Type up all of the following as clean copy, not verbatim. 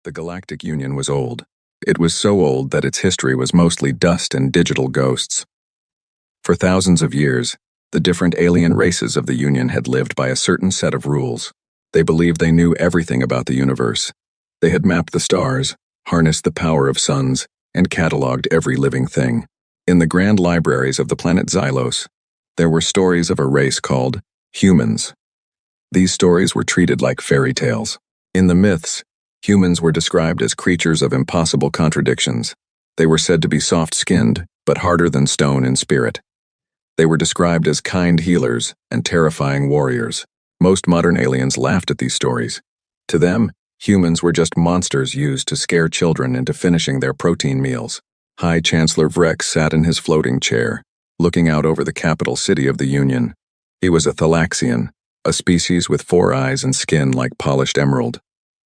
The Galactic Union was old. It was so old that its history was mostly dust and digital ghosts. For thousands of years, the different alien races of the Union had lived by a certain set of rules. They believed they knew everything about the universe. They had mapped the stars, harnessed the power of suns, and cataloged every living thing. In the grand libraries of the planet Xylos, there were stories of a race called humans. These stories were treated like fairy tales. In the myths, humans were described as creatures of impossible contradictions. They were said to be soft-skinned, but harder than stone in spirit. They were described as kind healers and terrifying warriors. Most modern aliens laughed at these stories. To them, humans were just monsters used to scare children into finishing their protein meals. High Chancellor Vrex sat in his floating chair, looking out over the capital city of the Union. He was a Thalaxian, a species with 4 eyes and skin like polished emerald.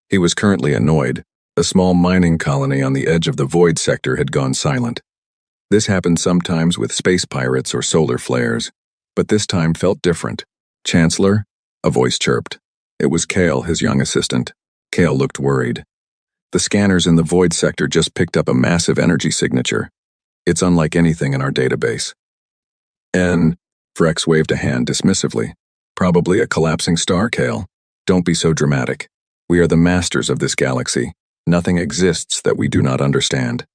He was currently annoyed. A small mining colony on the edge of the void sector had gone silent. This happened sometimes with space pirates or solar flares, but this time felt different. "Chancellor?" a voice chirped. It was Kale, his young assistant. Kale looked worried. "The scanners in the void sector just picked up a massive energy signature. It's unlike anything in our database." "And?" Vrex waved a hand dismissively. "Probably a collapsing star, Kale. Don't be so dramatic. We are the masters of this galaxy. Nothing exists that we do not understand."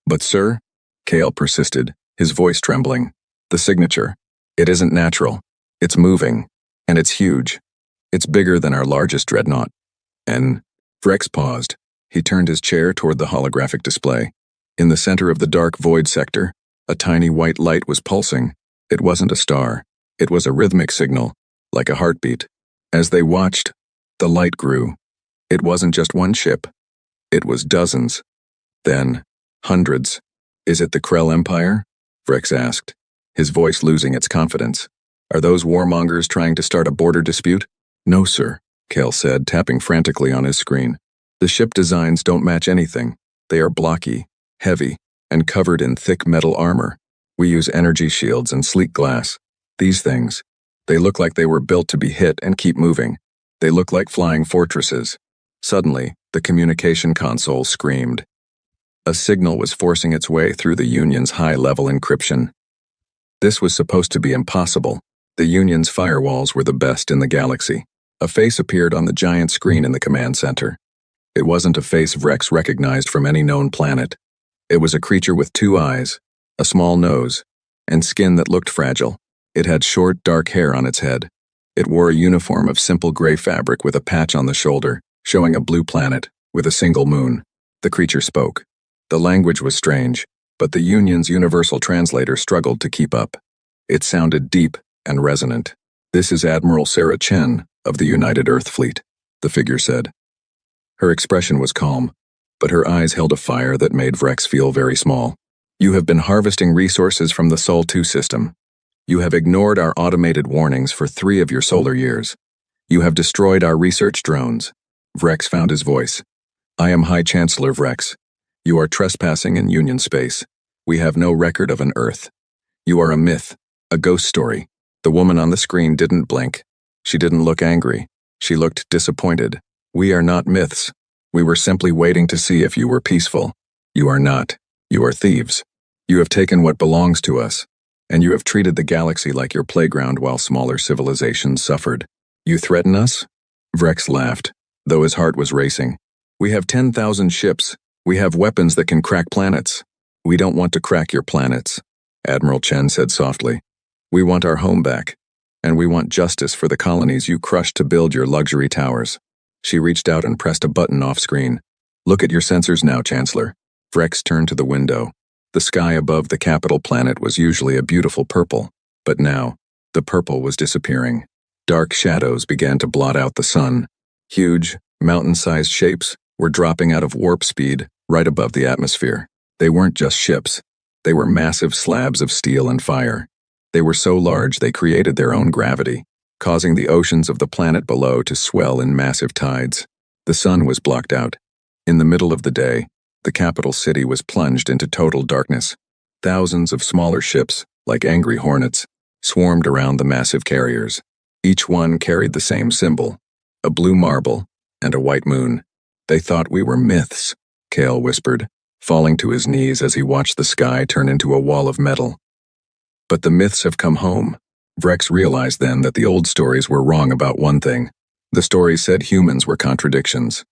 "But sir," Kale persisted, his voice trembling, "the signature. It isn't natural. It's moving. And it's huge. It's bigger than our largest dreadnought." And Vrex paused. He turned his chair toward the holographic display. In the center of the dark void sector, a tiny white light was pulsing. It wasn't a star. It was a rhythmic signal, like a heartbeat. As they watched, the light grew. It wasn't just one ship. It was dozens. Then, hundreds. "Is it the Krell Empire?" Vrex asked, his voice losing its confidence. "Are those warmongers trying to start a border dispute?" "No, sir," Kale said, tapping frantically on his screen. "The ship designs don't match anything. They are blocky, heavy, and covered in thick metal armor. We use energy shields and sleek glass. These things, they look like they were built to be hit and keep moving. They look like flying fortresses." Suddenly, the communication console screamed. A signal was forcing its way through the Union's high-level encryption. This was supposed to be impossible. The Union's firewalls were the best in the galaxy. A face appeared on the giant screen in the command center. It wasn't a face Vrex recognized from any known planet. It was a creature with 2 eyes, a small nose, and skin that looked fragile. It had short, dark hair on its head. It wore a uniform of simple gray fabric with a patch on the shoulder, showing a blue planet, with a single moon. The creature spoke. The language was strange, but the Union's universal translator struggled to keep up. It sounded deep and resonant. "This is Admiral Sarah Chen of the United Earth Fleet," the figure said. Her expression was calm, but her eyes held a fire that made Vrex feel very small. "You have been harvesting resources from the Sol 2 system. You have ignored our automated warnings for 3 of your solar years. You have destroyed our research drones." Vrex found his voice. "I am High Chancellor Vrex. You are trespassing in Union space. We have no record of an Earth. You are a myth, a ghost story." The woman on the screen didn't blink. She didn't look angry. She looked disappointed. "We are not myths. We were simply waiting to see if you were peaceful. You are not. You are thieves. You have taken what belongs to us, and you have treated the galaxy like your playground while smaller civilizations suffered. You threaten us?" Vrex laughed, though his heart was racing. "We have 10,000 ships. We have weapons that can crack planets. We don't want to crack your planets," Admiral Chen said softly. "We want our home back, and we want justice for the colonies you crushed to build your luxury towers." She reached out and pressed a button off-screen. "Look at your sensors now, Chancellor." Vrex turned to the window. The sky above the capital planet was usually a beautiful purple, but now, the purple was disappearing. Dark shadows began to blot out the sun. Huge, mountain-sized shapes were dropping out of warp speed right above the atmosphere. They weren't just ships. They were massive slabs of steel and fire. They were so large they created their own gravity, causing the oceans of the planet below to swell in massive tides. The sun was blocked out. In the middle of the day, the capital city was plunged into total darkness. Thousands of smaller ships, like angry hornets, swarmed around the massive carriers. Each one carried the same symbol, a blue marble and a white moon. They thought we were myths, Kale whispered, falling to his knees as he watched the sky turn into a wall of metal. But the myths have come home. Vrex realized then that the old stories were wrong about one thing. The stories said humans were contradictions.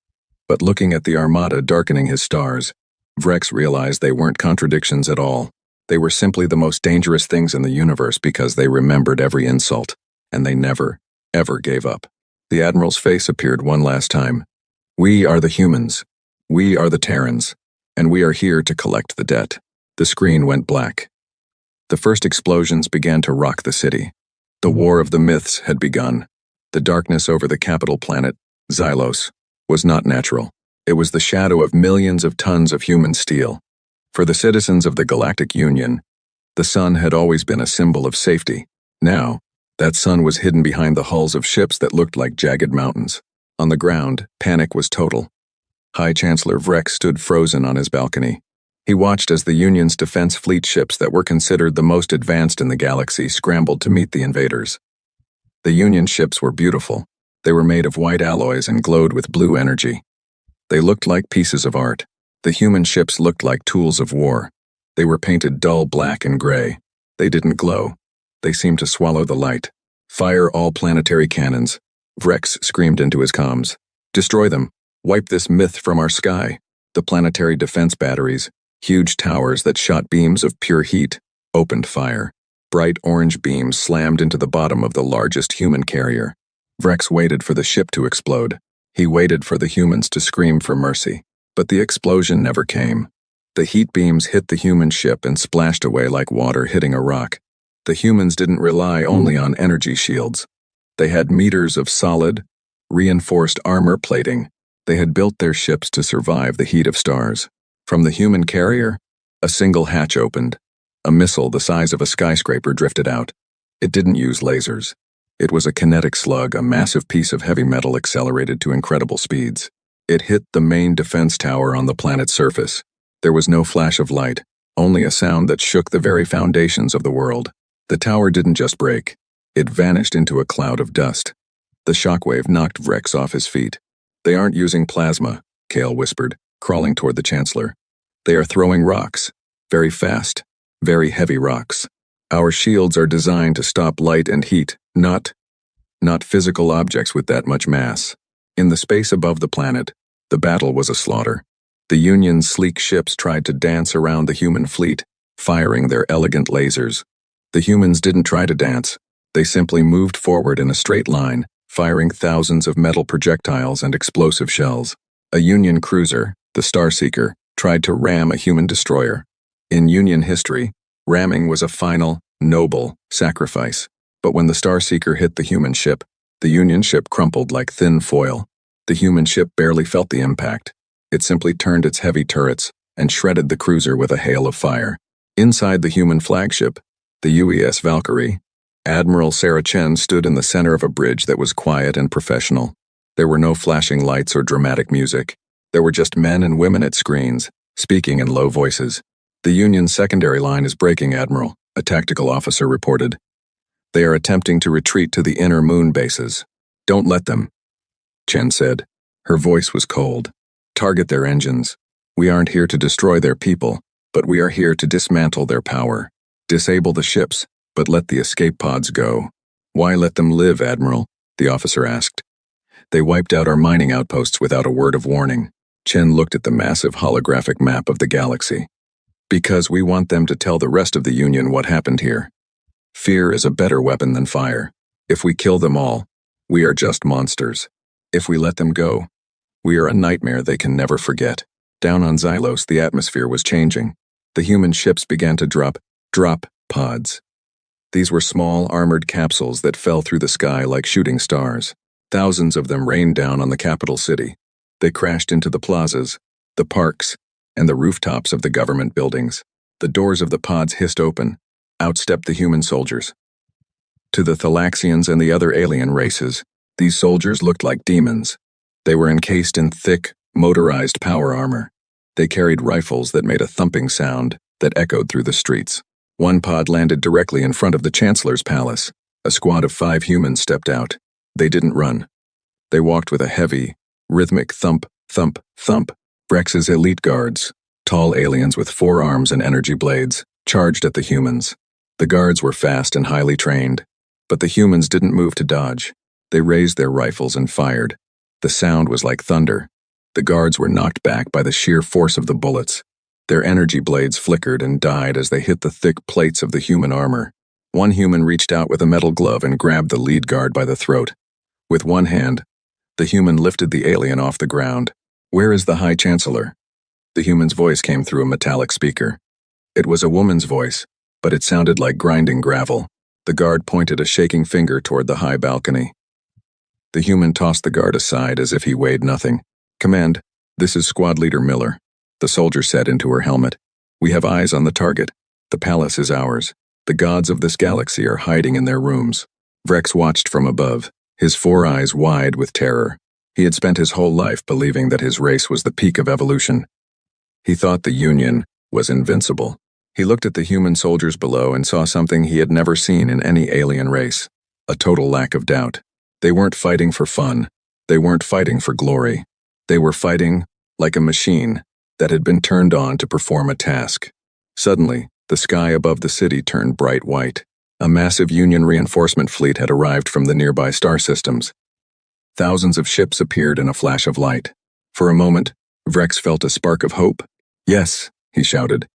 But looking at the Armada darkening his stars, Vrex realized they weren't contradictions at all. They were simply the most dangerous things in the universe because they remembered every insult, and they never, ever gave up. The Admiral's face appeared one last time. We are the humans. We are the Terrans. And we are here to collect the debt. The screen went black. The first explosions began to rock the city. The war of the myths had begun. The darkness over the capital planet, Xylos, was not natural. It was the shadow of millions of tons of human steel. For the citizens of the Galactic Union, the sun had always been a symbol of safety. Now, that sun was hidden behind the hulls of ships that looked like jagged mountains. On the ground, panic was total. High Chancellor Vrex stood frozen on his balcony. He watched as the Union's defense fleet ships that were considered the most advanced in the galaxy scrambled to meet the invaders. The Union ships were beautiful. They were made of white alloys and glowed with blue energy. They looked like pieces of art. The human ships looked like tools of war. They were painted dull black and gray. They didn't glow. They seemed to swallow the light. Fire all planetary cannons. Vrex screamed into his comms. Destroy them. Wipe this myth from our sky. The planetary defense batteries, huge towers that shot beams of pure heat, opened fire. Bright orange beams slammed into the bottom of the largest human carrier. Vrex waited for the ship to explode. He waited for the humans to scream for mercy. But the explosion never came. The heat beams hit the human ship and splashed away like water hitting a rock. The humans didn't rely only on energy shields. They had meters of solid, reinforced armor plating. They had built their ships to survive the heat of stars. From the human carrier, a single hatch opened. A missile the size of a skyscraper drifted out. It didn't use lasers. It was a kinetic slug, a massive piece of heavy metal accelerated to incredible speeds. It hit the main defense tower on the planet's surface. There was no flash of light, only a sound that shook the very foundations of the world. The tower didn't just break. It vanished into a cloud of dust. The shockwave knocked Vrex off his feet. They aren't using plasma, Kale whispered, crawling toward the Chancellor. They are throwing rocks. Very fast, very heavy rocks. Our shields are designed to stop light and heat, not physical objects with that much mass. In the space above the planet, the battle was a slaughter. The Union's sleek ships tried to dance around the human fleet, firing their elegant lasers. The humans didn't try to dance. They simply moved forward in a straight line, firing thousands of metal projectiles and explosive shells. A Union cruiser, the Starseeker, tried to ram a human destroyer. In Union history, ramming was a final, noble sacrifice. But when the Starseeker hit the human ship, the Union ship crumpled like thin foil. The human ship barely felt the impact. It simply turned its heavy turrets and shredded the cruiser with a hail of fire. Inside the human flagship, the UES Valkyrie, Admiral Sarah Chen stood in the center of a bridge that was quiet and professional. There were no flashing lights or dramatic music. There were just men and women at screens, speaking in low voices. The Union's secondary line is breaking, Admiral, a tactical officer reported. They are attempting to retreat to the inner moon bases. Don't let them, Chen said. Her voice was cold. Target their engines. We aren't here to destroy their people, but we are here to dismantle their power. Disable the ships, but let the escape pods go. Why let them live, Admiral? The officer asked. They wiped out our mining outposts without a word of warning. Chen looked at the massive holographic map of the galaxy. Because we want them to tell the rest of the Union what happened here. Fear is a better weapon than fire. If we kill them all, we are just monsters. If we let them go, we are a nightmare they can never forget. Down on Xylos, the atmosphere was changing. The human ships began to drop pods. These were small, armored capsules that fell through the sky like shooting stars. Thousands of them rained down on the capital city. They crashed into the plazas, the parks, and the rooftops of the government buildings. The doors of the pods hissed open. Out stepped the human soldiers. To the Thalaxians and the other alien races, these soldiers looked like demons. They were encased in thick, motorized power armor. They carried rifles that made a thumping sound that echoed through the streets. One pod landed directly in front of the Chancellor's palace. A squad of 5 humans stepped out. They didn't run. They walked with a heavy, Rhythmic thump, thump, thump. Vrex's elite guards, tall aliens with 4 arms and energy blades, charged at the humans. The guards were fast and highly trained, but the humans didn't move to dodge. They raised their rifles and fired. The sound was like thunder. The guards were knocked back by the sheer force of the bullets. Their energy blades flickered and died as they hit the thick plates of the human armor. One human reached out with a metal glove and grabbed the lead guard by the throat. With one hand, the human lifted the alien off the ground. "Where is the High Chancellor?" The human's voice came through a metallic speaker. It was a woman's voice, but it sounded like grinding gravel. The guard pointed a shaking finger toward the high balcony. The human tossed the guard aside as if he weighed nothing. "Command, this is Squad Leader Miller," the soldier said into her helmet. "We have eyes on the target. The palace is ours. The gods of this galaxy are hiding in their rooms." Vrex watched from above, his 4 eyes wide with terror. He had spent his whole life believing that his race was the peak of evolution. He thought the Union was invincible. He looked at the human soldiers below and saw something he had never seen in any alien race: a total lack of doubt. They weren't fighting for fun. They weren't fighting for glory. They were fighting like a machine that had been turned on to perform a task. Suddenly, the sky above the city turned bright white. A massive Union reinforcement fleet had arrived from the nearby star systems. Thousands of ships appeared in a flash of light. For a moment, Vrex felt a spark of hope. "Yes," he shouted.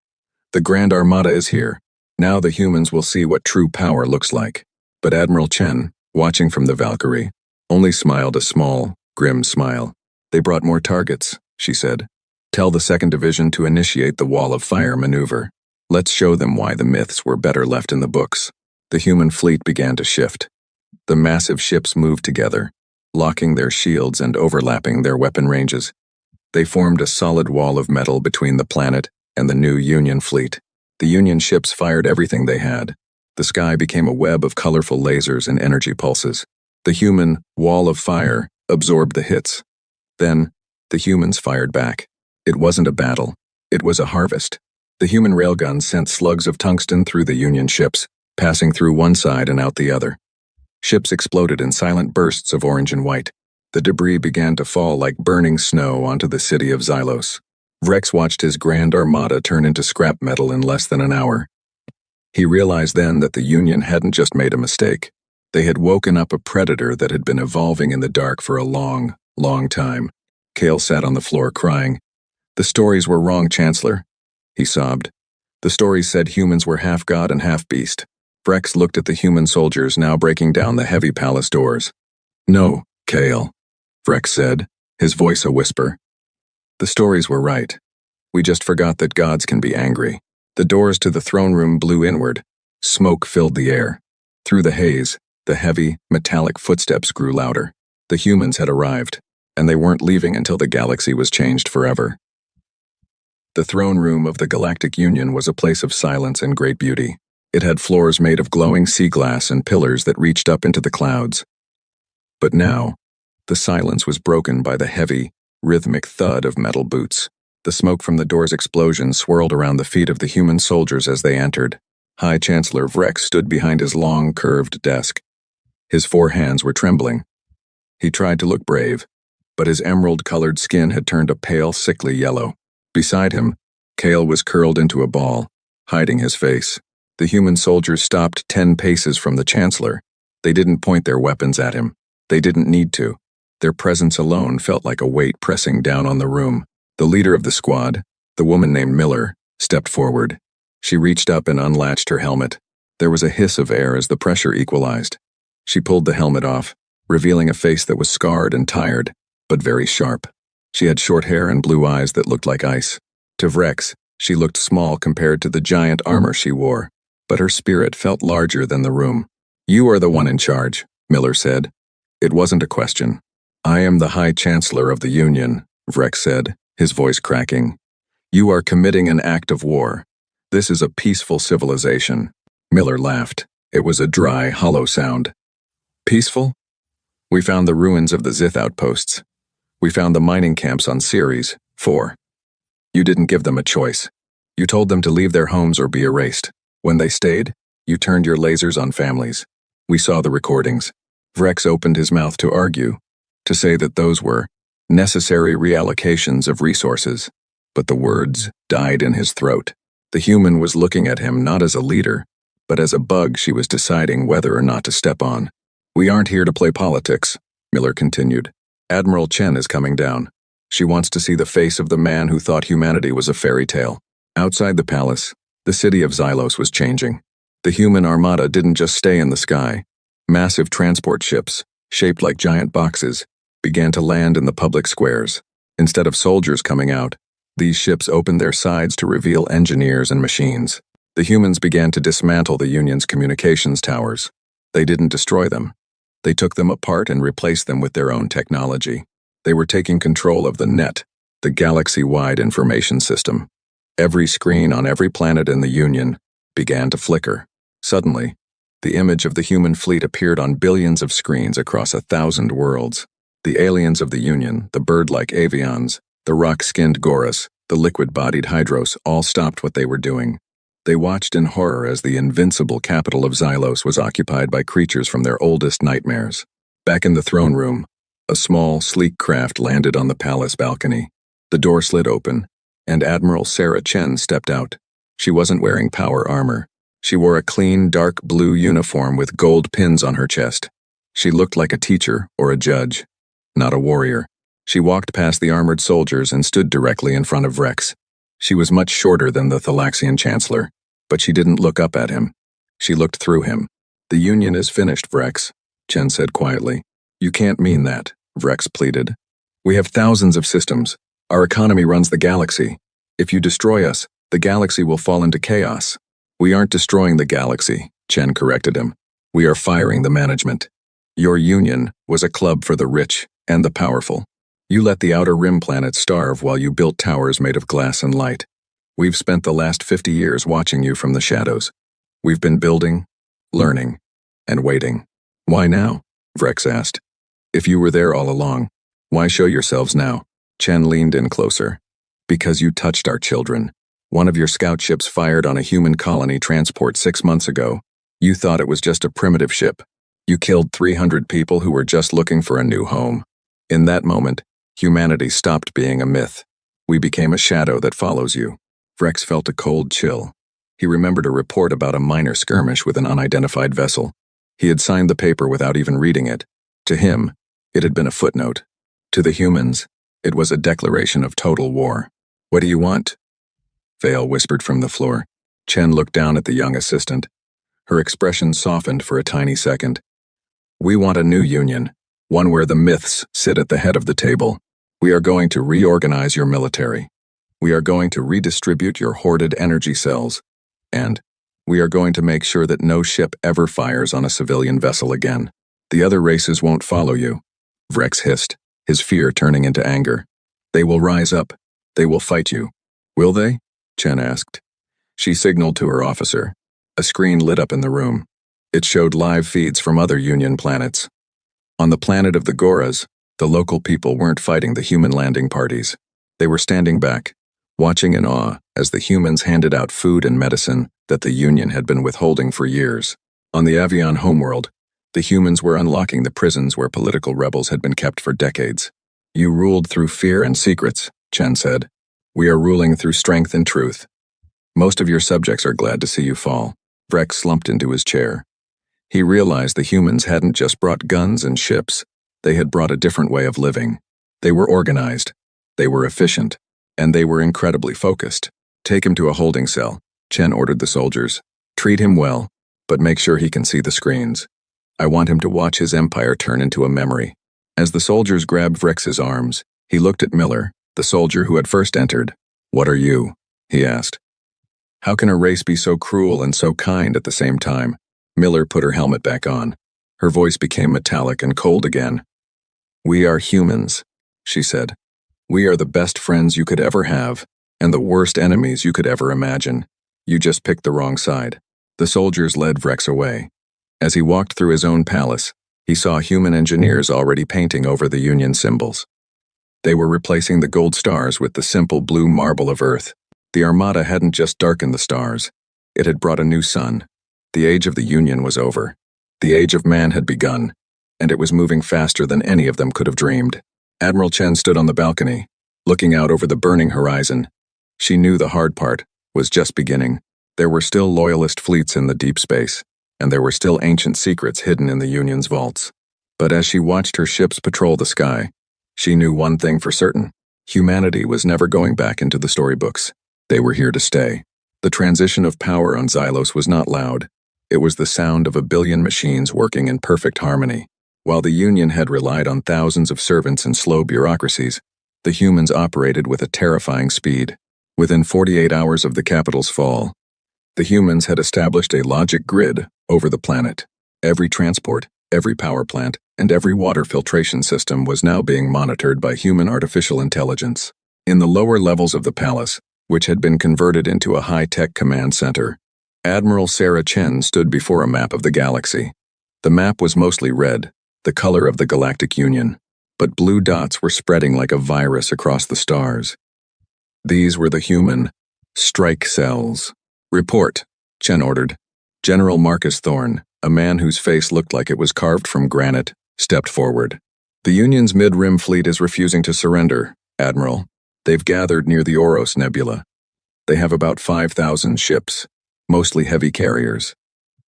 "The Grand Armada is here. Now the humans will see what true power looks like." But Admiral Chen, watching from the Valkyrie, only smiled a small, grim smile. "They brought more targets," she said. "Tell the 2nd Division to initiate the Wall of Fire maneuver. Let's show them why the myths were better left in the books." The human fleet began to shift. The massive ships moved together, locking their shields and overlapping their weapon ranges. They formed a solid wall of metal between the planet and the new Union fleet. The Union ships fired everything they had. The sky became a web of colorful lasers and energy pulses. The human wall of fire absorbed the hits. Then, the humans fired back. It wasn't a battle. It was a harvest. The human railguns sent slugs of tungsten through the Union ships, passing through one side and out the other. Ships exploded in silent bursts of orange and white. The debris began to fall like burning snow onto the city of Xylos. Vrex watched his Grand Armada turn into scrap metal in less than an hour. He realized then that the Union hadn't just made a mistake. They had woken up a predator that had been evolving in the dark for a long, long time. Kale sat on the floor crying. "The stories were wrong, Chancellor," he sobbed. "The stories said humans were half god and half beast." Vrex looked at the human soldiers now breaking down the heavy palace doors. "No, Kale," Vrex said, his voice a whisper. "The stories were right. We just forgot that gods can be angry." The doors to the throne room blew inward. Smoke filled the air. Through the haze, the heavy, metallic footsteps grew louder. The humans had arrived, and they weren't leaving until the galaxy was changed forever. The throne room of the Galactic Union was a place of silence and great beauty. It had floors made of glowing sea glass and pillars that reached up into the clouds. But now, the silence was broken by the heavy, rhythmic thud of metal boots. The smoke from the door's explosion swirled around the feet of the human soldiers as they entered. High Chancellor Vrex stood behind his long, curved desk. His 4 hands were trembling. He tried to look brave, but his emerald-colored skin had turned a pale, sickly yellow. Beside him, Kale was curled into a ball, hiding his face. The human soldiers stopped 10 paces from the Chancellor. They didn't point their weapons at him. They didn't need to. Their presence alone felt like a weight pressing down on the room. The leader of the squad, the woman named Miller, stepped forward. She reached up and unlatched her helmet. There was a hiss of air as the pressure equalized. She pulled the helmet off, revealing a face that was scarred and tired, but very sharp. She had short hair and blue eyes that looked like ice. To Vrex, she looked small compared to the giant armor she wore, but her spirit felt larger than the room. "You are the one in charge," Miller said. It wasn't a question. "I am the High Chancellor of the Union," Vrex said, his voice cracking. "You are committing an act of war. This is a peaceful civilization." Miller laughed. It was a dry, hollow sound. "Peaceful? We found the ruins of the Zith outposts. We found the mining camps on Ceres 4. You didn't give them a choice. You told them to leave their homes or be erased. When they stayed, you turned your lasers on families. We saw the recordings." Vrex opened his mouth to argue, to say that those were necessary reallocations of resources. But the words died in his throat. The human was looking at him not as a leader, but as a bug she was deciding whether or not to step on. "We aren't here to play politics," Miller continued. "Admiral Chen is coming down. She wants to see the face of the man who thought humanity was a fairy tale." Outside the palace, the city of Xylos was changing. The human armada didn't just stay in the sky. Massive transport ships, shaped like giant boxes, began to land in the public squares. Instead of soldiers coming out, these ships opened their sides to reveal engineers and machines. The humans began to dismantle the Union's communications towers. They didn't destroy them. They took them apart and replaced them with their own technology. They were taking control of the net, the galaxy-wide information system. Every screen on every planet in the Union began to flicker. Suddenly, the image of the human fleet appeared on billions of screens across 1,000 worlds. The aliens of the Union, the bird-like avions, the rock-skinned Goras, the liquid-bodied Hydros all stopped what they were doing. They watched in horror as the invincible capital of Xylos was occupied by creatures from their oldest nightmares. Back in the throne room, a small, sleek craft landed on the palace balcony. The door slid open, and Admiral Sarah Chen stepped out. She wasn't wearing power armor. She wore a clean, dark blue uniform with gold pins on her chest. She looked like a teacher or a judge, not a warrior. She walked past the armored soldiers and stood directly in front of Rex. She was much shorter than the Thalaxian Chancellor, but she didn't look up at him. She looked through him. "The Union is finished, Rex," Chen said quietly. "You can't mean that," Rex pleaded. "We have thousands of systems. Our economy runs the galaxy. If you destroy us, the galaxy will fall into chaos." "We aren't destroying the galaxy," Chen corrected him. "We are firing the management. Your Union was a club for the rich and the powerful. You let the outer rim planets starve while you built towers made of glass and light. We've spent the last 50 years watching you from the shadows. We've been building, learning, and waiting." "Why now?" Rex asked. "If you were there all along, why show yourselves now?" Chen leaned in closer. "Because you touched our children. One of your scout ships fired on a human colony transport 6 months ago. You thought it was just a primitive ship. You killed 300 people who were just looking for a new home. In that moment, humanity stopped being a myth. We became a shadow that follows you." Rex felt a cold chill. He remembered a report about a minor skirmish with an unidentified vessel. He had signed the paper without even reading it. To him, it had been a footnote. To the humans, it was a declaration of total war. "What do you want?" Vale whispered from the floor. Chen looked down at the young assistant. Her expression softened for a tiny second. "We want a new union, one where the myths sit at the head of the table. We are going to reorganize your military. We are going to redistribute your hoarded energy cells. And we are going to make sure that no ship ever fires on a civilian vessel again. The other races won't follow you," Rex hissed, his fear turning into anger. "They will rise up. They will fight you." "Will they?" Chen asked. She signaled to her officer. A screen lit up in the room. It showed live feeds from other Union planets. On the planet of the Goras, the local people weren't fighting the human landing parties. They were standing back, watching in awe as the humans handed out food and medicine that the Union had been withholding for years. On the Avion homeworld, the humans were unlocking the prisons where political rebels had been kept for decades. "You ruled through fear and secrets," Chen said. "We are ruling through strength and truth. Most of your subjects are glad to see you fall." Rex slumped into his chair. He realized the humans hadn't just brought guns and ships. They had brought a different way of living. They were organized. They were efficient. And they were incredibly focused. "Take him to a holding cell," Chen ordered the soldiers. "Treat him well, but make sure he can see the screens. I want him to watch his empire turn into a memory." As the soldiers grabbed Rex's arms, he looked at Miller, the soldier who had first entered. "What are you?" he asked. "How can a race be so cruel and so kind at the same time?" Miller put her helmet back on. Her voice became metallic and cold again. "We are humans," she said. "We are the best friends you could ever have, and the worst enemies you could ever imagine. You just picked the wrong side." The soldiers led Rex away. As he walked through his own palace, he saw human engineers already painting over the Union symbols. They were replacing the gold stars with the simple blue marble of Earth. The Armada hadn't just darkened the stars. It had brought a new sun. The age of the Union was over. The age of man had begun, and it was moving faster than any of them could have dreamed. Admiral Chen stood on the balcony, looking out over the burning horizon. She knew the hard part was just beginning. There were still loyalist fleets in the deep space, and there were still ancient secrets hidden in the Union's vaults. But as she watched her ships patrol the sky, she knew one thing for certain. Humanity was never going back into the storybooks. They were here to stay. The transition of power on Xylos was not loud. It was the sound of a billion machines working in perfect harmony. While the Union had relied on thousands of servants and slow bureaucracies, the humans operated with a terrifying speed. Within 48 hours of the capital's fall, the humans had established a logic grid over the planet. Every transport, every power plant, and every water filtration system was now being monitored by human artificial intelligence. In the lower levels of the palace, which had been converted into a high-tech command center, Admiral Sarah Chen stood before a map of the galaxy. The map was mostly red, the color of the Galactic Union, but blue dots were spreading like a virus across the stars. These were the human strike cells. "Report," Chen ordered. General Marcus Thorne, a man whose face looked like it was carved from granite, stepped forward. "The Union's mid-rim fleet is refusing to surrender, Admiral. They've gathered near the Oros Nebula. They have about 5,000 ships, mostly heavy carriers.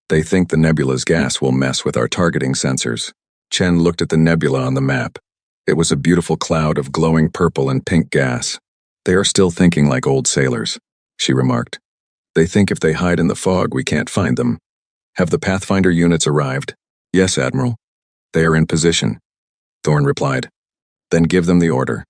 They think the nebula's gas will mess with our targeting sensors." Chen looked at the nebula on the map. It was a beautiful cloud of glowing purple and pink gas. "They are still thinking like old sailors," she remarked. "They think if they hide in the fog, we can't find them." "Have the Pathfinder units arrived?" "Yes, Admiral. They are in position," Thorne replied. "Then give them the order.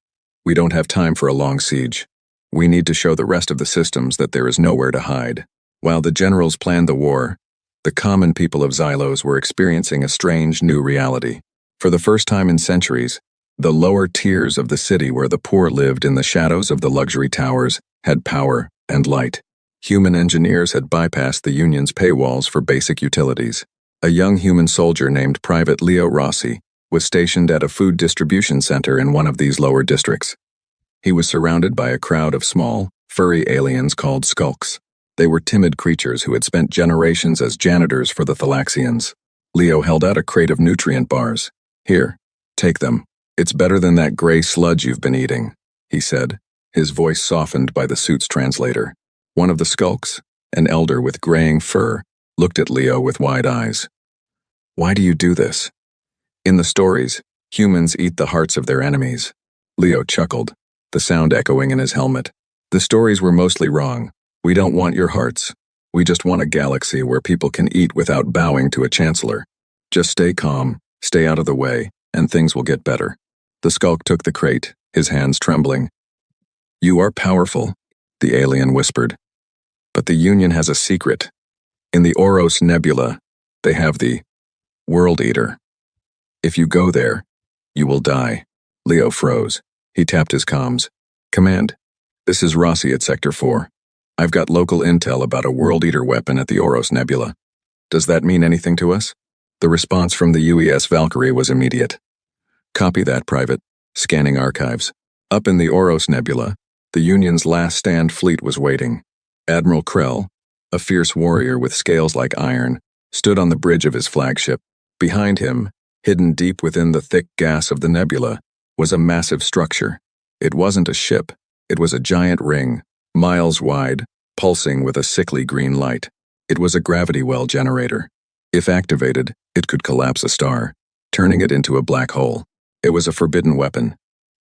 We don't have time for a long siege. We need to show the rest of the systems that there is nowhere to hide." While the generals planned the war, the common people of Xylos were experiencing a strange new reality. For the first time in centuries, the lower tiers of the city where the poor lived in the shadows of the luxury towers had power and light. Human engineers had bypassed the Union's paywalls for basic utilities. A young human soldier named Private Leo Rossi was stationed at a food distribution center in one of these lower districts. He was surrounded by a crowd of small, furry aliens called skulks. They were timid creatures who had spent generations as janitors for the Thalaxians. Leo held out a crate of nutrient bars. "Here, take them. It's better than that gray sludge you've been eating," he said, his voice softened by the suit's translator. One of the skulks, an elder with graying fur, looked at Leo with wide eyes. "Why do you do this?" "In the stories, humans eat the hearts of their enemies." Leo chuckled, the sound echoing in his helmet. "The stories were mostly wrong. We don't want your hearts. We just want a galaxy where people can eat without bowing to a chancellor. Just stay calm, stay out of the way, and things will get better." The skulk took the crate, his hands trembling. "You are powerful," the alien whispered. "But the Union has a secret. In the Oros Nebula, they have the World Eater. If you go there, you will die." Leo froze. He tapped his comms. "Command, this is Rossi at Sector 4. I've got local intel about a World Eater weapon at the Oros Nebula. Does that mean anything to us?" The response from the UES Valkyrie was immediate. "Copy that, Private. Scanning archives." Up in the Oros Nebula, the Union's last stand fleet was waiting. Admiral Krell, a fierce warrior with scales like iron, stood on the bridge of his flagship. Behind him, hidden deep within the thick gas of the nebula, was a massive structure. It wasn't a ship. It was a giant ring, miles wide, pulsing with a sickly green light. It was a gravity well generator. If activated, it could collapse a star, turning it into a black hole. It was a forbidden weapon,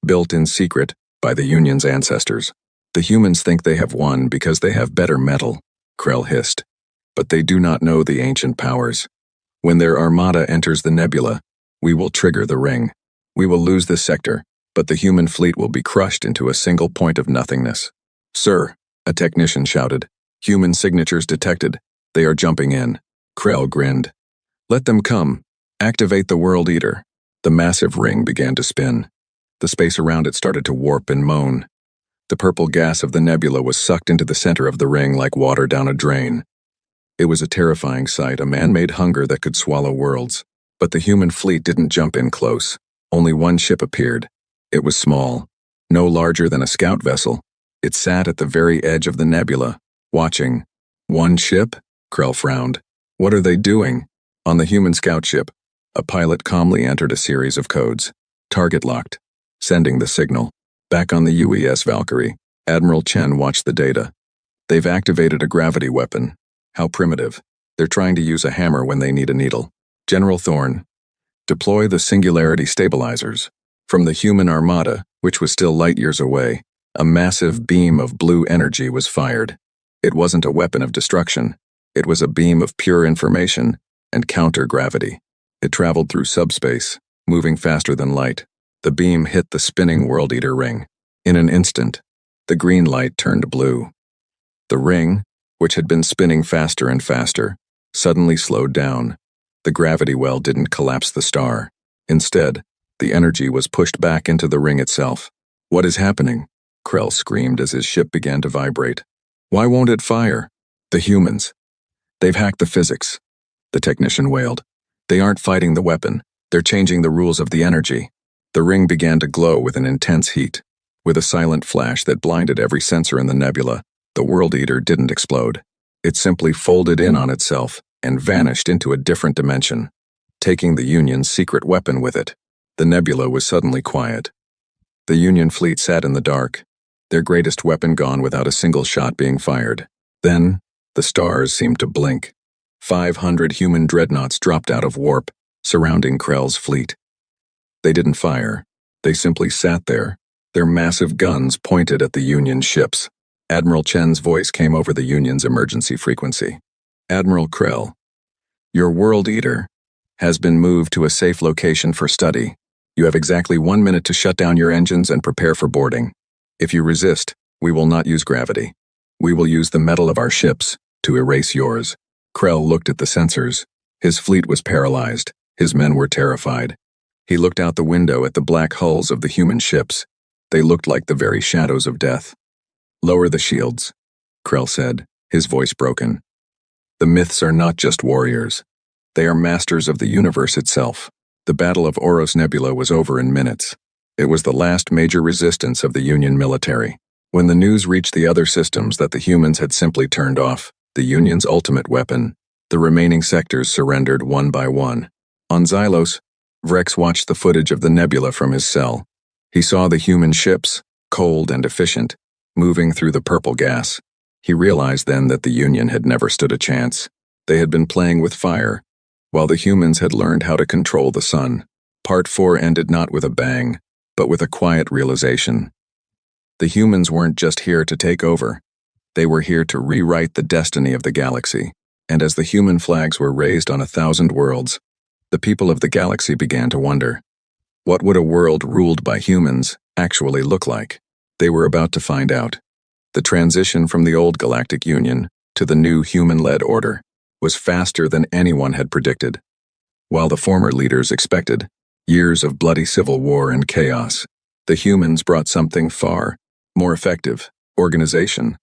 built in secret by the Union's ancestors. "The humans think they have won because they have better metal," Krell hissed. "But they do not know the ancient powers. When their armada enters the nebula, we will trigger the ring. We will lose this sector, but the human fleet will be crushed into a single point of nothingness." "Sir," a technician shouted. "Human signatures detected. They are jumping in." Krell grinned. "Let them come. Activate the World Eater." The massive ring began to spin. The space around it started to warp and moan. The purple gas of the nebula was sucked into the center of the ring like water down a drain. It was a terrifying sight, a man-made hunger that could swallow worlds. But the human fleet didn't jump in close. Only one ship appeared. It was small, no larger than a scout vessel. It sat at the very edge of the nebula, watching. "One ship?" Krell frowned. "What are they doing?" On the human scout ship, a pilot calmly entered a series of codes. "Target locked. sending the signal. Back on the UES Valkyrie, Admiral Chen watched the data. They've activated a gravity weapon. How primitive. They're trying to use a hammer when they need a needle. General Thorne, deploy the singularity stabilizers. From the human armada, which was still light years away, a massive beam of blue energy was fired. It wasn't a weapon of destruction. It was a beam of pure information and counter-gravity. It traveled through subspace, moving faster than light. The beam hit the spinning World Eater ring. In an instant, the green light turned blue. The ring, which had been spinning faster and faster, suddenly slowed down. The gravity well didn't collapse the star. Instead, the energy was pushed back into the ring itself. What is happening? Krell screamed as his ship began to vibrate. Why won't it fire? The humans. They've hacked the physics. The technician wailed. They aren't fighting the weapon. They're changing the rules of the energy. The ring began to glow with an intense heat. With a silent flash that blinded every sensor in the nebula, the World Eater didn't explode. It simply folded in on itself and vanished into a different dimension, taking the Union's secret weapon with it. The nebula was suddenly quiet. The Union fleet sat in the dark, their greatest weapon gone without a single shot being fired. Then, the stars seemed to blink. 500 human dreadnoughts dropped out of warp, surrounding Krell's fleet. They didn't fire. They simply sat there, their massive guns pointed at the Union ships. Admiral Chen's voice came over the Union's emergency frequency. Admiral Krell, your World Eater has been moved to a safe location for study. You have exactly 1 minute to shut down your engines and prepare for boarding. If you resist, we will not use gravity. We will use the metal of our ships to erase yours. Krell looked at the sensors. His fleet was paralyzed. His men were terrified. He looked out the window at the black hulls of the human ships. They looked like the very shadows of death. Lower the shields, Krell said, his voice broken. The myths are not just warriors. They are masters of the universe itself. The Battle of Oros Nebula was over in minutes. It was the last major resistance of the Union military. When the news reached the other systems that the humans had simply turned off, the Union's ultimate weapon, the remaining sectors surrendered one by one. On Xylos, Vrex watched the footage of the nebula from his cell. He saw the human ships, cold and efficient, moving through the purple gas. He realized then that the Union had never stood a chance. They had been playing with fire, while the humans had learned how to control the sun. Part 4 ended not with a bang, but with a quiet realization. The humans weren't just here to take over. They were here to rewrite the destiny of the galaxy. And as the human flags were raised on 1,000 worlds, the people of the galaxy began to wonder, what would a world ruled by humans actually look like? They were about to find out. The transition from the old Galactic Union to the new human-led order was faster than anyone had predicted. While the former leaders expected years of bloody civil war and chaos, the humans brought something far more effective: organization.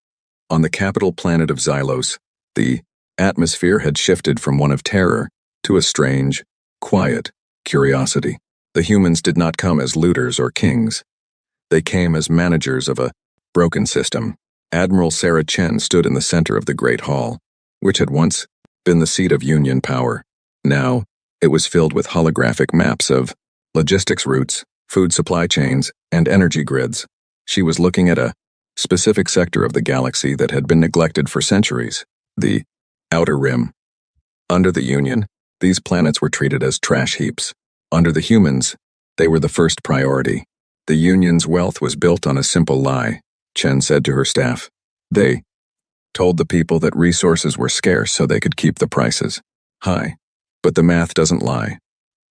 On the capital planet of Xylos, the atmosphere had shifted from one of terror to a strange, quiet curiosity. The humans did not come as looters or kings. They came as managers of a broken system. Admiral Sarah Chen stood in the center of the Great Hall, which had once been the seat of Union power. Now, it was filled with holographic maps of logistics routes, food supply chains, and energy grids. She was looking at a specific sector of the galaxy that had been neglected for centuries, the Outer Rim. Under the Union, these planets were treated as trash heaps. Under the humans, they were the first priority. The Union's wealth was built on a simple lie, Chen said to her staff. They told the people that resources were scarce so they could keep the prices high. But the math doesn't lie.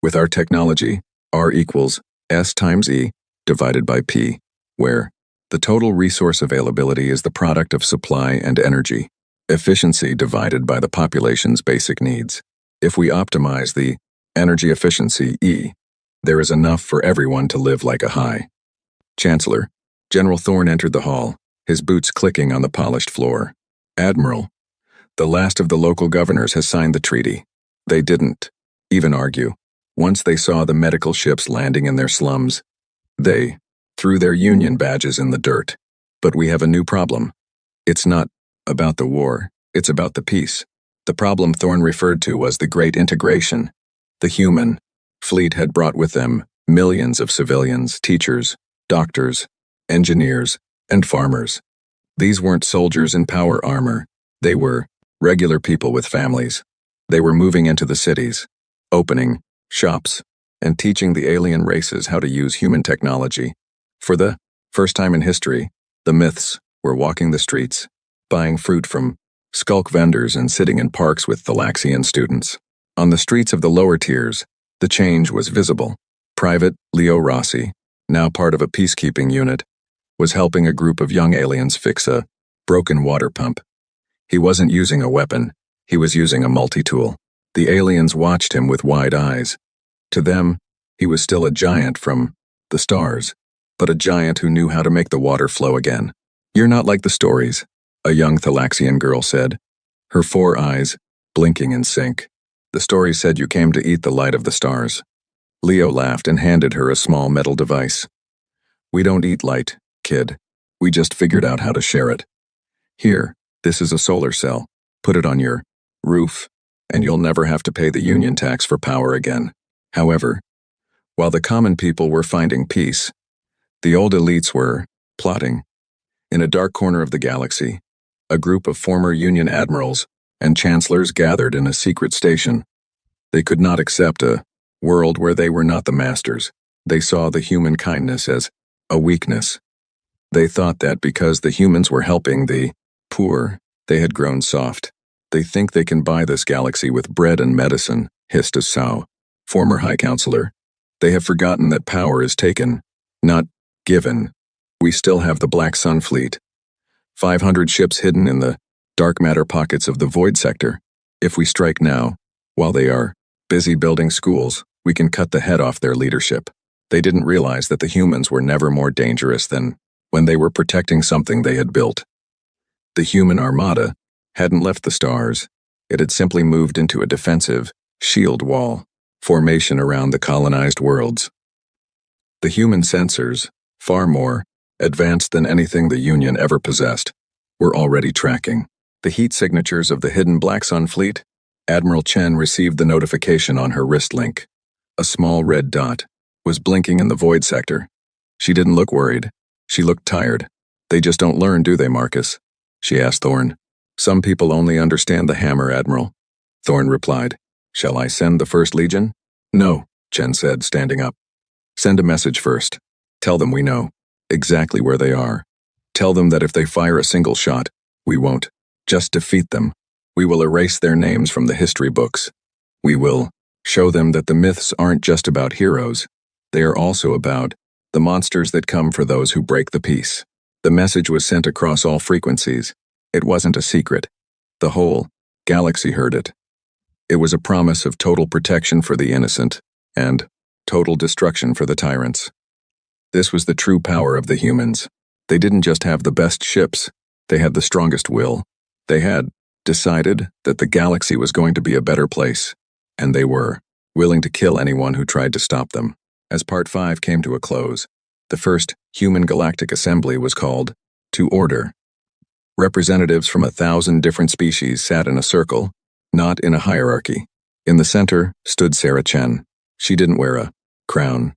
With our technology, R equals S times E divided by P, where the total resource availability is the product of supply and energy, efficiency divided by the population's basic needs. If we optimize the energy efficiency E, there is enough for everyone to live like a high. Chancellor, General Thorne entered the hall, his boots clicking on the polished floor. Admiral, the last of the local governors has signed the treaty. They didn't even argue. Once they saw the medical ships landing in their slums, they threw their Union badges in the dirt. But we have a new problem. It's not about the war, it's about the peace. The problem Thorne referred to was the Great Integration. The human fleet had brought with them Millions of civilians, teachers, doctors, engineers, and farmers. These weren't soldiers in power armor. They were regular people with families. They were moving into the cities, opening shops, and teaching the alien races how to use human technology. For the first time in history, the myths were walking the streets, buying fruit from skulk vendors and sitting in parks with Thalaxian students. On the streets of the lower tiers, the change was visible. Private Leo Rossi, now part of a peacekeeping unit, was helping a group of young aliens fix a broken water pump. He wasn't using a weapon, he was using a multi-tool. The aliens watched him with wide eyes. To them, he was still a giant from the stars, but a giant who knew how to make the water flow again. "You're not like the stories," a young Thalaxian girl said, her 4 eyes blinking in sync. "The story said you came to eat the light of the stars." Leo laughed and handed her a small metal device. "We don't eat light, kid. We just figured out how to share it. Here, this is a solar cell. Put it on your roof, and you'll never have to pay the union tax for power again." However, while the common people were finding peace, the old elites were plotting. In a dark corner of the galaxy, a group of former Union admirals and chancellors gathered in a secret station. They could not accept a world where they were not the masters. They saw the human kindness as a weakness. They thought that because the humans were helping the poor, they had grown soft. "They think they can buy this galaxy with bread and medicine," hissed a Sao, former High Counselor. "They have forgotten that power is taken, not given. We still have the Black Sun fleet. 500 ships hidden in the dark matter pockets of the Void sector. If we strike now, while they are busy building schools, we can cut the head off their leadership." They didn't realize that the humans were never more dangerous than when they were protecting something they had built. The human armada hadn't left the stars. It had simply moved into a defensive shield wall formation around the colonized worlds. The human sensors, far more advanced than anything the Union ever possessed, were already tracking the heat signatures of the hidden Black Sun fleet. Admiral Chen received the notification on her wrist link. A small red dot was blinking in the Void sector. She didn't look worried. She looked tired. "They just don't learn, do they, Marcus?" she asked Thorne. "Some people only understand the hammer, Admiral," Thorne replied. "Shall I send the First Legion?" "No," Chen said, standing up. "Send a message first. Tell them we know exactly where they are. Tell them that if they fire a single shot, we won't just defeat them. We will erase their names from the history books. We will show them that the myths aren't just about heroes. They are also about the monsters that come for those who break the peace." The message was sent across all frequencies. It wasn't a secret. The whole galaxy heard it. It was a promise of total protection for the innocent and total destruction for the tyrants. This was the true power of the humans. They didn't just have the best ships, they had the strongest will. They had decided that the galaxy was going to be a better place, and they were willing to kill anyone who tried to stop them. As Part 5 came to a close, the first Human Galactic Assembly was called to order. Representatives from 1,000 different species sat in a circle, not in a hierarchy. In the center stood Sarah Chen. She didn't wear a crown.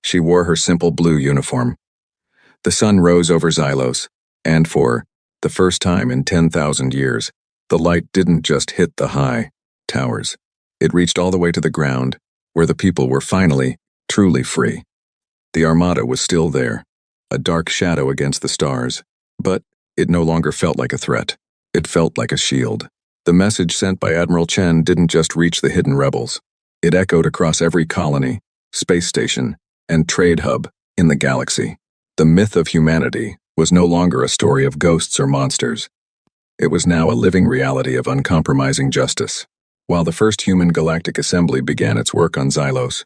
She wore her simple blue uniform. The sun rose over Xylos, and for the first time in 10,000 years, the light didn't just hit the high towers. It reached all the way to the ground, where the people were finally, truly free. The Armada was still there, a dark shadow against the stars, but it no longer felt like a threat. It felt like a shield. The message sent by Admiral Chen didn't just reach the hidden rebels. It echoed across every colony, space station, and trade hub in the galaxy. The myth of humanity was no longer a story of ghosts or monsters. It was now a living reality of uncompromising justice. While the first Human Galactic Assembly began its work on Xylos,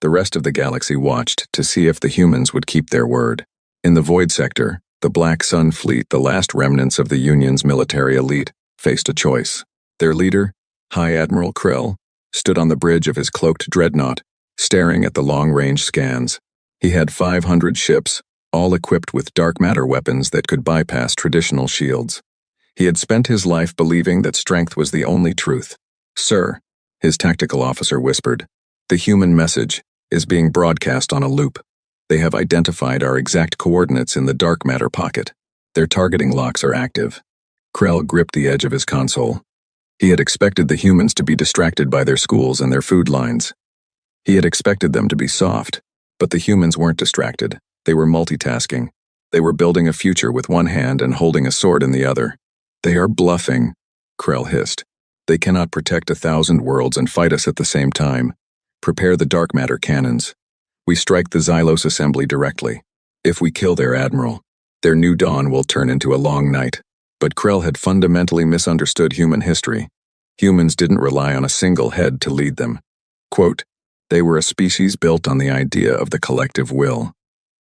the rest of the galaxy watched to see if the humans would keep their word. In the Void sector, the Black Sun fleet, the last remnants of the Union's military elite, faced a choice. Their leader, High Admiral Krell, stood on the bridge of his cloaked dreadnought, staring at the long-range scans. He had 500 ships, all equipped with dark matter weapons that could bypass traditional shields. He had spent his life believing that strength was the only truth. "Sir," his tactical officer whispered, "the human message is being broadcast on a loop. They have identified our exact coordinates in the dark matter pocket. Their targeting locks are active. Krell gripped the edge of his console. He had expected the humans to be distracted by their schools and their food lines. He had expected them to be soft, but the humans weren't distracted. They were multitasking. They were building a future with one hand and holding a sword in the other. They are bluffing, Krell hissed. They cannot protect 1,000 worlds and fight us at the same time. Prepare the dark matter cannons. We strike the Xylos assembly directly. If we kill their admiral, their new dawn will turn into a long night. But Krell had fundamentally misunderstood human history. Humans didn't rely on a single head to lead them. Quote, they were a species built on the idea of the collective will.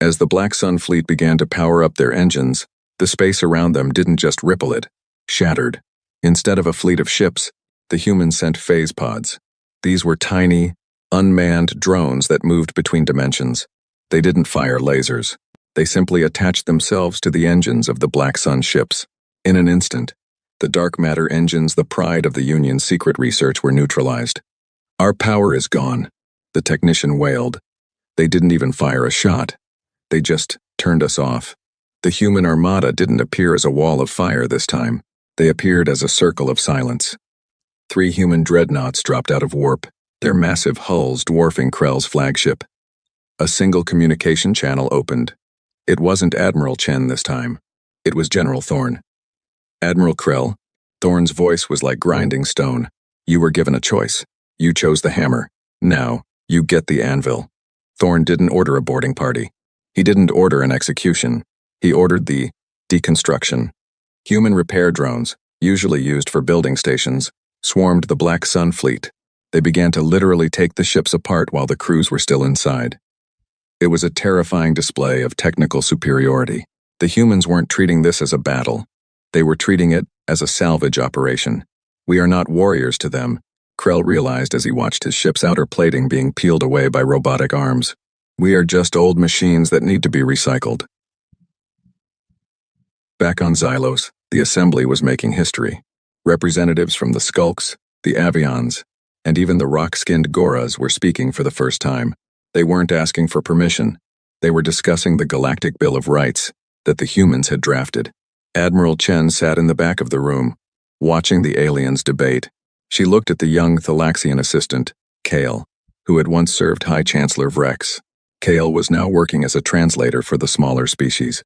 As the Black Sun fleet began to power up their engines, the space around them didn't just ripple, it shattered. Instead of a fleet of ships, the humans sent phase pods. These were tiny, unmanned drones that moved between dimensions. They didn't fire lasers. They simply attached themselves to the engines of the Black Sun ships. In an instant, the dark matter engines, the pride of the Union's secret research, were neutralized. Our power is gone, the technician wailed. They didn't even fire a shot. They just turned us off. The human armada didn't appear as a wall of fire this time. They appeared as a circle of silence. 3 human dreadnoughts dropped out of warp, their massive hulls dwarfing Krell's flagship. A single communication channel opened. It wasn't Admiral Chen this time. It was General Thorn. Admiral Krell, Thorn's voice was like grinding stone. You were given a choice. You chose the hammer. Now, you get the anvil. Thorn didn't order a boarding party. He didn't order an execution. He ordered the deconstruction. Human repair drones, usually used for building stations, swarmed the Black Sun fleet. They began to literally take the ships apart while the crews were still inside. It was a terrifying display of technical superiority. The humans weren't treating this as a battle. They were treating it as a salvage operation. We are not warriors to them, Krell realized as he watched his ship's outer plating being peeled away by robotic arms. We are just old machines that need to be recycled. Back on Xylos, the assembly was making history. Representatives from the Skulks, the Avions, and even the rock-skinned Goras were speaking for the first time. They weren't asking for permission. They were discussing the Galactic Bill of Rights that the humans had drafted. Admiral Chen sat in the back of the room, watching the aliens debate. She looked at the young Thalaxian assistant, Kale, who had once served High Chancellor Vrex. Kale was now working as a translator for the smaller species.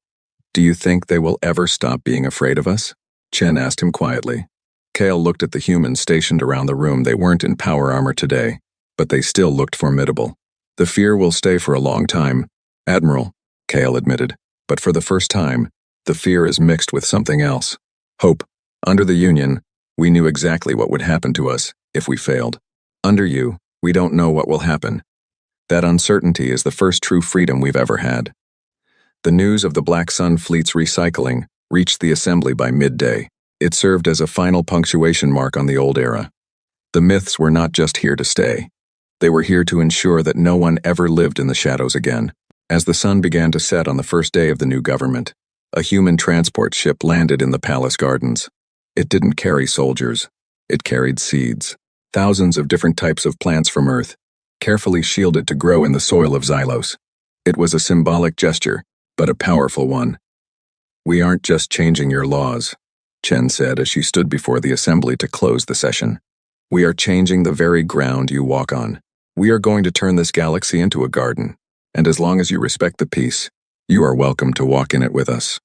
Do you think they will ever stop being afraid of us? Chen asked him quietly. Kale looked at the humans stationed around the room. They weren't in power armor today, but they still looked formidable. The fear will stay for a long time, Admiral, Kale admitted, but for the first time, the fear is mixed with something else. Hope. Under the Union, we knew exactly what would happen to us if we failed. Under you, we don't know what will happen. That uncertainty is the first true freedom we've ever had. The news of the Black Sun fleet's recycling reached the assembly by midday. It served as a final punctuation mark on the old era. The myths were not just here to stay. They were here to ensure that no one ever lived in the shadows again. As the sun began to set on the first day of the new government, a human transport ship landed in the palace gardens. It didn't carry soldiers. It carried seeds. Thousands of different types of plants from Earth, carefully shielded to grow in the soil of Xylos. It was a symbolic gesture, but a powerful one. We aren't just changing your laws, Chen said as she stood before the assembly to close the session. We are changing the very ground you walk on. We are going to turn this galaxy into a garden, and as long as you respect the peace, you are welcome to walk in it with us.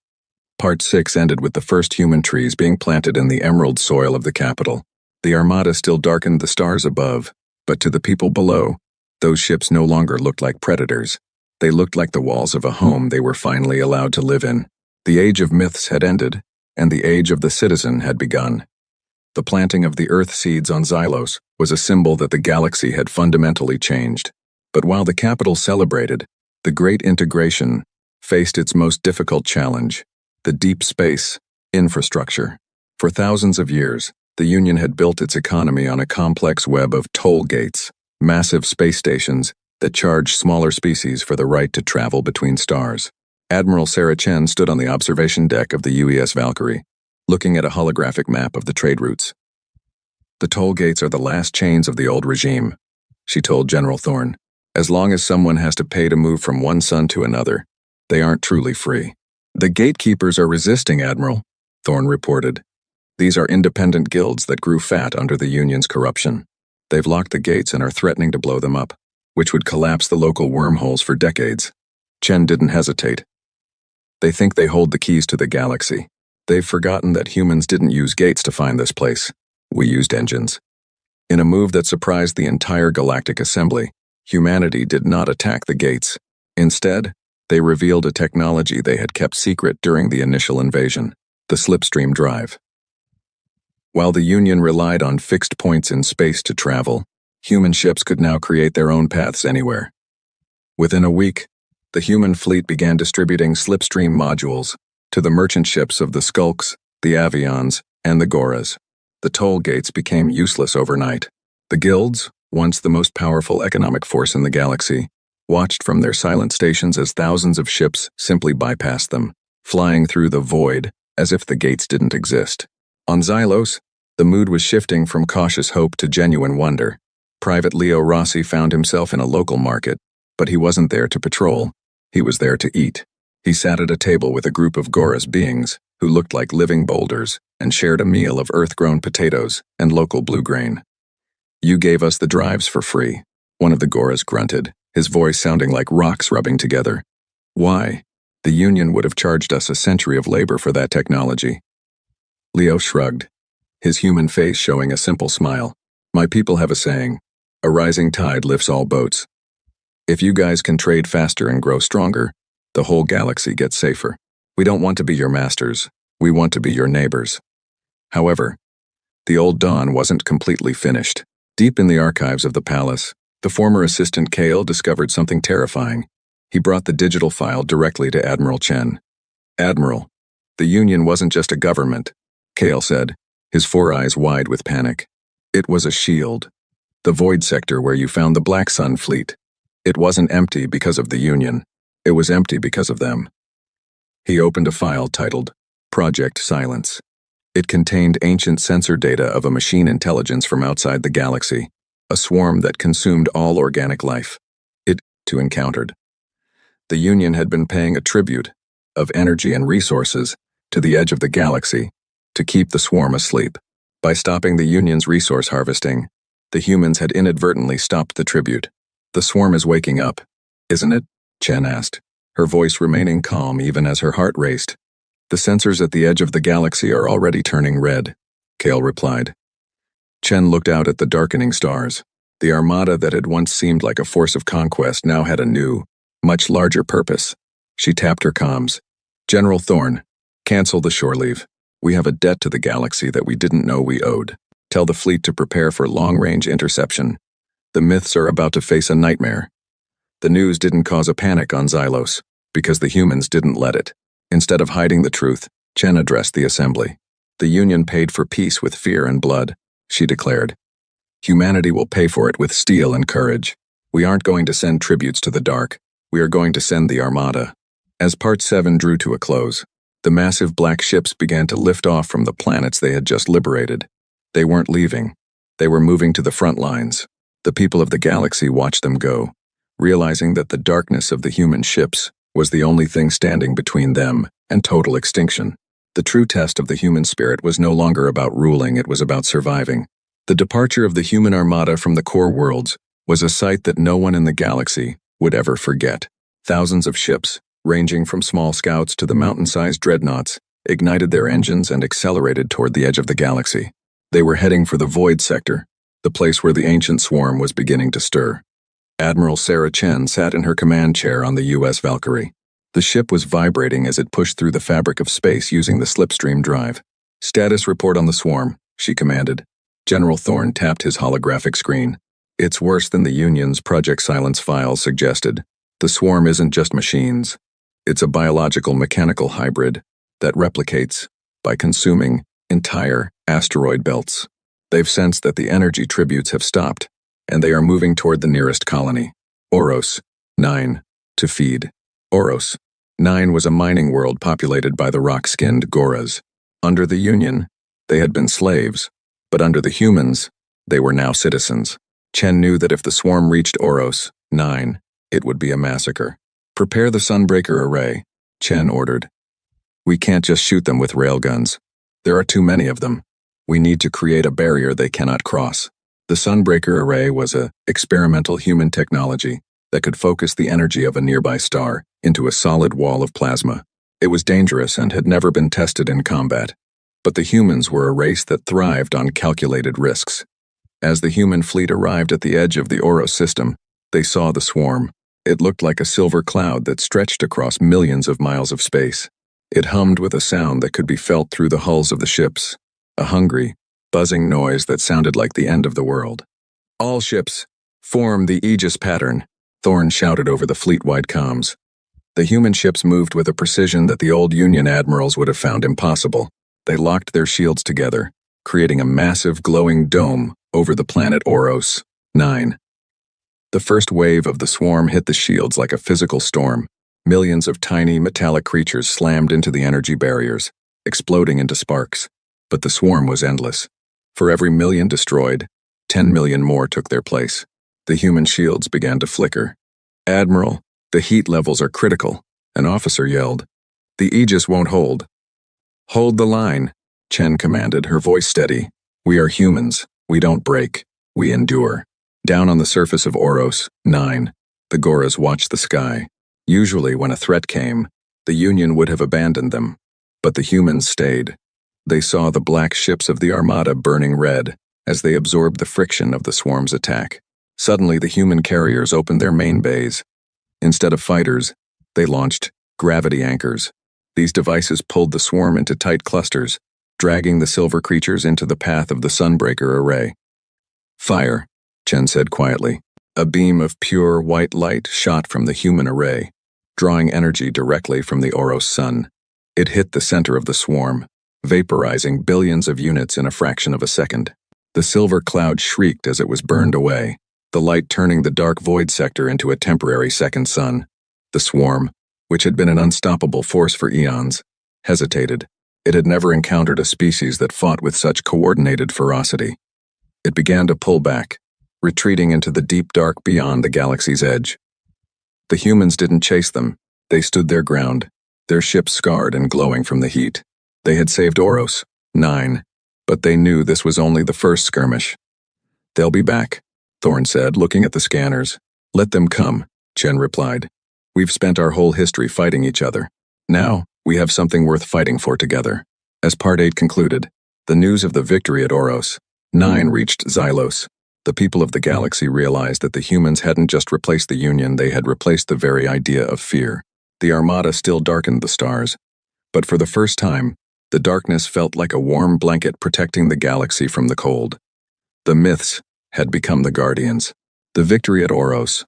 Part 6 ended with the first human trees being planted in the emerald soil of the capital. The Armada still darkened the stars above, but to the people below, those ships no longer looked like predators. They looked like the walls of a home they were finally allowed to live in. The age of myths had ended, and the age of the citizen had begun. The planting of the Earth seeds on Xylos was a symbol that the galaxy had fundamentally changed. But while the capital celebrated, the Great Integration faced its most difficult challenge, the deep space infrastructure. For thousands of years, the Union had built its economy on a complex web of toll gates, massive space stations that charged smaller species for the right to travel between stars. Admiral Sarah Chen stood on the observation deck of the UES Valkyrie, looking at a holographic map of the trade routes. The toll gates are the last chains of the old regime, she told General Thorn. As long as someone has to pay to move from one sun to another, they aren't truly free. The gatekeepers are resisting, Admiral, Thorne reported. These are independent guilds that grew fat under the Union's corruption. They've locked the gates and are threatening to blow them up, which would collapse the local wormholes for decades. Chen didn't hesitate. They think they hold the keys to the galaxy. They've forgotten that humans didn't use gates to find this place. We used engines. In a move that surprised the entire Galactic Assembly, humanity did not attack the gates. Instead, they revealed a technology they had kept secret during the initial invasion, the slipstream drive. While the Union relied on fixed points in space to travel, human ships could now create their own paths anywhere. Within a week, the human fleet began distributing slipstream modules to the merchant ships of the Skulks, the Avions, and the Goras. The toll gates became useless overnight. The guilds, once the most powerful economic force in the galaxy, watched from their silent stations as thousands of ships simply bypassed them, flying through the void as if the gates didn't exist. On Xylos, the mood was shifting from cautious hope to genuine wonder. Private Leo Rossi found himself in a local market, but he wasn't there to patrol. He was there to eat. He sat at a table with a group of Goras beings who looked like living boulders and shared a meal of earth-grown potatoes and local blue grain. "You gave us the drives for free," one of the Goras grunted, his voice sounding like rocks rubbing together. "Why? The Union would have charged us a century of labor for that technology." Leo shrugged, his human face showing a simple smile. "My people have a saying, a rising tide lifts all boats. If you guys can trade faster and grow stronger, the whole galaxy gets safer. We don't want to be your masters, we want to be your neighbors." However, the old dawn wasn't completely finished. Deep in the archives of the palace, the former assistant Kale discovered something terrifying. He brought the digital file directly to Admiral Chen. "Admiral, the Union wasn't just a government," Kale said, his four eyes wide with panic. "It was a shield. The void sector where you found the Black Sun fleet. It wasn't empty because of the Union. It was empty because of them." He opened a file titled Project Silence. It contained ancient sensor data of a machine intelligence from outside the galaxy, a swarm that consumed all organic life. It, too, encountered. The Union had been paying a tribute of energy and resources to the edge of the galaxy to keep the swarm asleep. By stopping the Union's resource harvesting, the humans had inadvertently stopped the tribute. "The swarm is waking up, isn't it?" Chen asked, her voice remaining calm even as her heart raced. "The sensors at the edge of the galaxy are already turning red," Kale replied. Chen looked out at the darkening stars. The Armada that had once seemed like a force of conquest now had a new, much larger purpose. She tapped her comms. "General Thorne, cancel the shore leave. We have a debt to the galaxy that we didn't know we owed. Tell the fleet to prepare for long-range interception. The myths are about to face a nightmare." The news didn't cause a panic on Xylos, because the humans didn't let it. Instead of hiding the truth, Chen addressed the assembly. "The Union paid for peace with fear and blood," she declared. "Humanity will pay for it with steel and courage. We aren't going to send tributes to the dark. We are going to send the Armada." As Part 7 drew to a close, the massive black ships began to lift off from the planets they had just liberated. They weren't leaving. They were moving to the front lines. The people of the galaxy watched them go, realizing that the darkness of the human ships was the only thing standing between them and total extinction. The true test of the human spirit was no longer about ruling, it was about surviving. The departure of the human armada from the core worlds was a sight that no one in the galaxy would ever forget. Thousands of ships, ranging from small scouts to the mountain-sized dreadnoughts, ignited their engines and accelerated toward the edge of the galaxy. They were heading for the void sector, the place where the ancient swarm was beginning to stir. Admiral Sarah Chen sat in her command chair on the U.S. Valkyrie. The ship was vibrating as it pushed through the fabric of space using the slipstream drive. "Status report on the swarm," she commanded. General Thorne tapped his holographic screen. "It's worse than the Union's Project Silence files suggested. The swarm isn't just machines. It's a biological mechanical hybrid that replicates by consuming entire asteroid belts. They've sensed that the energy tributes have stopped, and they are moving toward the nearest colony, Oros 9, to feed." Oros 9 was a mining world populated by the rock-skinned Goras. Under the Union, they had been slaves, but under the humans, they were now citizens. Chen knew that if the swarm reached Oros, 9, it would be a massacre. "Prepare the Sunbreaker array," Chen ordered. "We can't just shoot them with railguns. There are too many of them. We need to create a barrier they cannot cross." The Sunbreaker array was a experimental human technology that could focus the energy of a nearby star into a solid wall of plasma. It was dangerous and had never been tested in combat. But the humans were a race that thrived on calculated risks. As the human fleet arrived at the edge of the Oros system, they saw the swarm. It looked like a silver cloud that stretched across millions of miles of space. It hummed with a sound that could be felt through the hulls of the ships, a hungry, buzzing noise that sounded like the end of the world. "All ships, form the Aegis pattern," Thorne shouted over the fleet-wide comms. The human ships moved with a precision that the old Union admirals would have found impossible. They locked their shields together, creating a massive glowing dome over the planet Oros, 9. The first wave of the swarm hit the shields like a physical storm. Millions of tiny, metallic creatures slammed into the energy barriers, exploding into sparks. But the swarm was endless. For every million destroyed, 10 million more took their place. The human shields began to flicker. "Admiral, the heat levels are critical," an officer yelled. "The Aegis won't hold." "Hold the line," Chen commanded, her voice steady. "We are humans. We don't break. We endure." Down on the surface of Oros, 9, the Goras watched the sky. Usually when a threat came, the Union would have abandoned them. But the humans stayed. They saw the black ships of the Armada burning red as they absorbed the friction of the swarm's attack. Suddenly the human carriers opened their main bays. Instead of fighters, they launched gravity anchors. These devices pulled the swarm into tight clusters, dragging the silver creatures into the path of the Sunbreaker array. "Fire," Chen said quietly. A beam of pure white light shot from the human array, drawing energy directly from the Oros sun. It hit the center of the swarm, vaporizing billions of units in a fraction of a second. The silver cloud shrieked as it was burned away, the light turning the dark void sector into a temporary second sun. The swarm, which had been an unstoppable force for eons, hesitated. It had never encountered a species that fought with such coordinated ferocity. It began to pull back, retreating into the deep dark beyond the galaxy's edge. The humans didn't chase them. They stood their ground, their ships scarred and glowing from the heat. They had saved Oros, 9, but they knew this was only the first skirmish. "They'll be back," Thorne said, looking at the scanners. "Let them come," Chen replied. "We've spent our whole history fighting each other. Now, we have something worth fighting for together." As Part 8 concluded, the news of the victory at Oros, 9 reached Xylos. The people of the galaxy realized that the humans hadn't just replaced the Union, they had replaced the very idea of fear. The Armada still darkened the stars, but for the first time, the darkness felt like a warm blanket protecting the galaxy from the cold. The myths had become the guardians. The victory at Oros,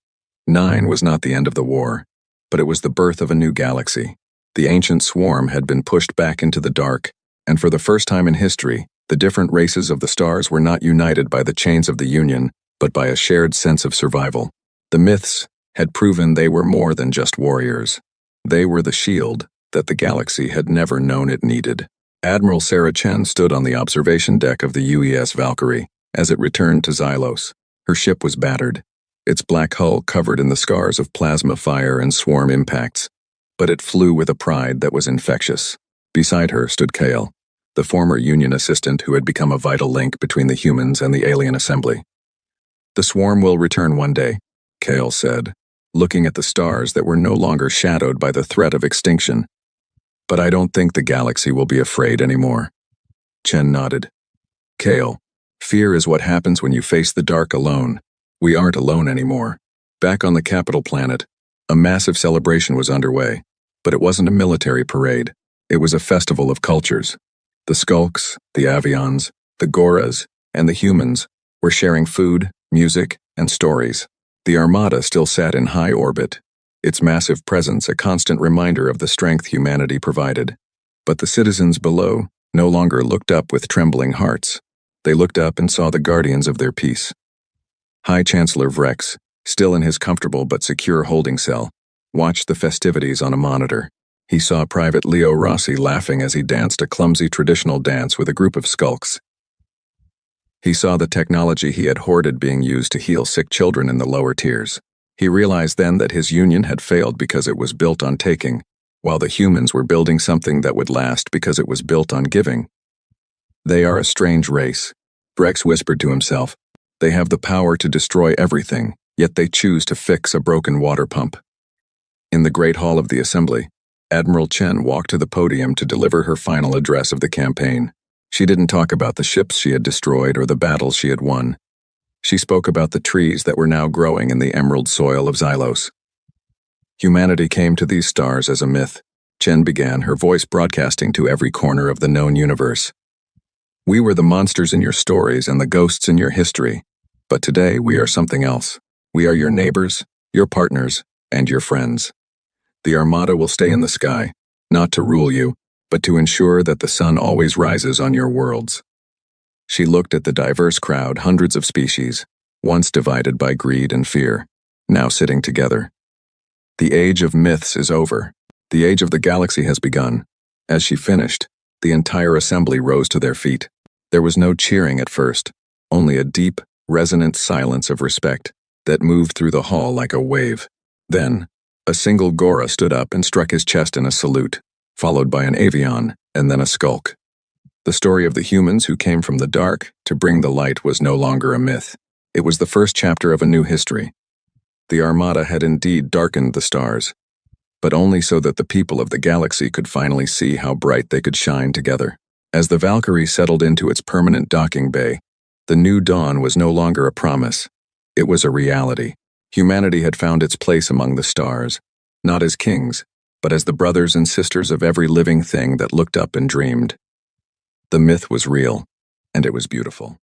9 was not the end of the war, but it was the birth of a new galaxy. The ancient swarm had been pushed back into the dark, and for the first time in history, the different races of the stars were not united by the chains of the Union, but by a shared sense of survival. The myths had proven they were more than just warriors. They were the shield that the galaxy had never known it needed. Admiral Sarah Chen stood on the observation deck of the UES Valkyrie as it returned to Xylos. Her ship was battered, its black hull covered in the scars of plasma fire and swarm impacts, but it flew with a pride that was infectious. Beside her stood Kale, the former Union assistant who had become a vital link between the humans and the alien assembly. "The swarm will return one day," Kale said, looking at the stars that were no longer shadowed by the threat of extinction. "But I don't think the galaxy will be afraid anymore." Chen nodded. "Kale, fear is what happens when you face the dark alone. We aren't alone anymore." Back on the capital planet, a massive celebration was underway, but it wasn't a military parade. It was a festival of cultures. The Skulks, the Avions, the Goras, and the humans were sharing food, music, and stories. The Armada still sat in high orbit, its massive presence a constant reminder of the strength humanity provided. But the citizens below no longer looked up with trembling hearts. They looked up and saw the guardians of their peace. High Chancellor Vrex, still in his comfortable but secure holding cell, watched the festivities on a monitor. He saw Private Leo Rossi laughing as he danced a clumsy traditional dance with a group of skulks. He saw the technology he had hoarded being used to heal sick children in the lower tiers. He realized then that his union had failed because it was built on taking, while the humans were building something that would last because it was built on giving. They are a strange race, Brex whispered to himself. They have the power to destroy everything, yet they choose to fix a broken water pump. In the Great Hall of the Assembly, Admiral Chen walked to the podium to deliver her final address of the campaign. She didn't talk about the ships she had destroyed or the battles she had won. She spoke about the trees that were now growing in the emerald soil of Xylos. Humanity came to these stars as a myth, Chen began, her voice broadcasting to every corner of the known universe. We were the monsters in your stories and the ghosts in your history, but today we are something else. We are your neighbors, your partners, and your friends. The Armada will stay in the sky, not to rule you, but to ensure that the sun always rises on your worlds. She looked at the diverse crowd, hundreds of species, once divided by greed and fear, now sitting together. The age of myths is over. The age of the galaxy has begun. As she finished, the entire assembly rose to their feet. There was no cheering at first, only a deep, resonant silence of respect that moved through the hall like a wave. Then, a single Gora stood up and struck his chest in a salute, followed by an avion and then a skulk. The story of the humans who came from the dark to bring the light was no longer a myth. It was the first chapter of a new history. The Armada had indeed darkened the stars, but only so that the people of the galaxy could finally see how bright they could shine together. As the Valkyrie settled into its permanent docking bay, the new dawn was no longer a promise. It was a reality. Humanity had found its place among the stars, not as kings, but as the brothers and sisters of every living thing that looked up and dreamed. The myth was real, and it was beautiful.